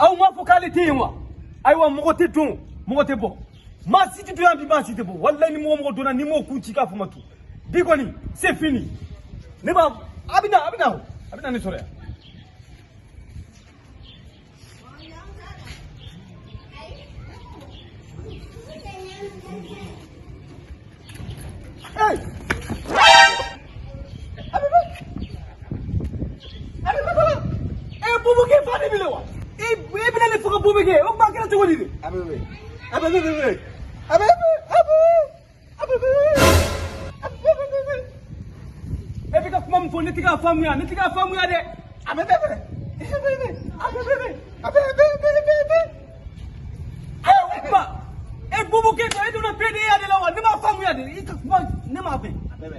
aw ma fo k'ale tɛ yen wa ayiwa mɔgɔ tɛ don mɔgɔ tɛ bɔ maa si tɛ to yan bi maa si tɛ bɔ walayi ni mɔgɔ donna ni m'o kun ci k'a fɔ ma tu bi kɔni c'est fini ne b'a a bɛ na ne sɔrɔ yan. Bubuke fani bile wa e bina le fuka bubuke o ba kira togoli de abebe e bika kuma mfo ne tiga famu ya de abebe e ba e bubuke to e duna pede ya de la wa ne ma famu ya de e ka kuma ne ma be abebe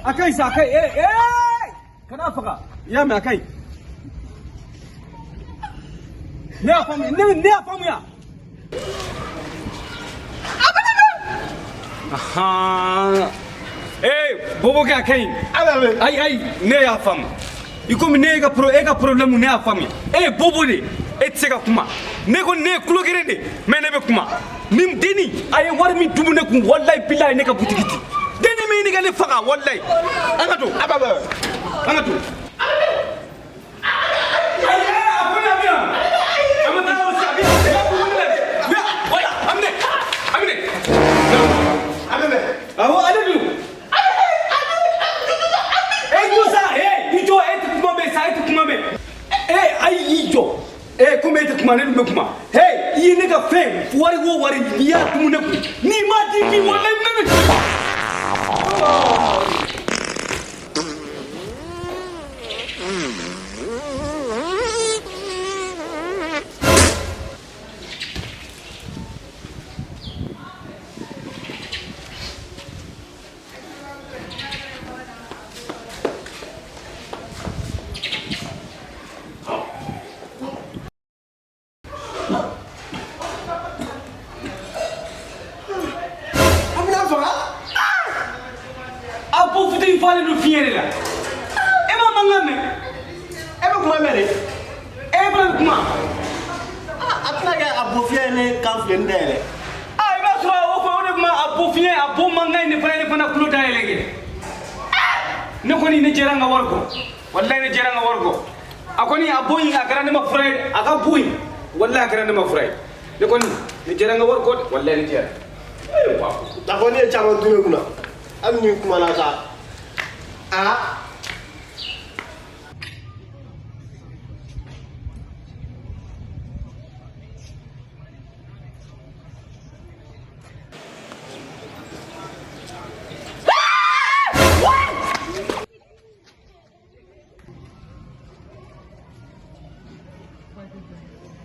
akai sakai kana faka ya me akai ne afamu ya aha bobo ka kai ai ne ya fam ikomi ne ga problem ne ya fam bobo de etseka kuma ne ko ne kulo gere de me ne be kuma nim deni ay war mi dumu ne ku wallahi billahi ne ka butigiti deni me ni ga ne faga wallahi angato angato Come te kuma ne me kuma hey yi ne ga fe wari ya tumu ne ku ni ma di ki wallahi ne fale do fiere la e ma mangame e ba kuma mere e ba kuma atna ga abo fiere kan flen dele e ba so o ko ne kuma abo fiere abo mangay ne fana kulo dale ge ne ko ni ne jeranga wargo wallahi ne jeranga wargo akoni abo yi agara ne ma furay aga buyi wallahi agara ne ma furay ne ko ni ne jeranga wargo wallahi ne jera e ba ta ko ni chama dume kuna am ni kuma na sa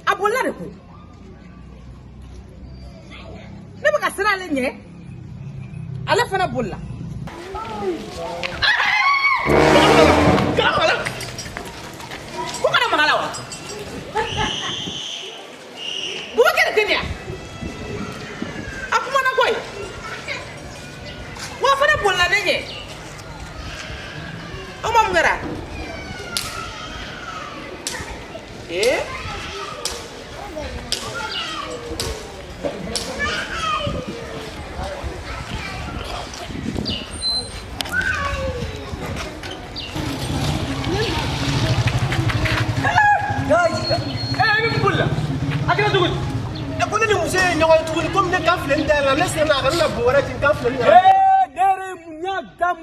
Abola de ko ne baka sira le nye ala fana bolla ko kana magala wa buba kere tenya akuma na koy wa fana bolla ne nye o mam ngara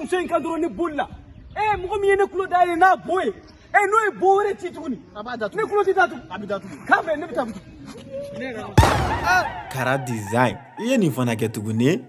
musen kan doro ni bulla mɔgɔ min ye ne kulo da ye n'a bo ye n'o ye bo wɛrɛ ci tuguni ne kulo tɛ datugu a bɛ datugu k'a fɛ ne bɛ taa Kara design i ye nin fana kɛ tuguni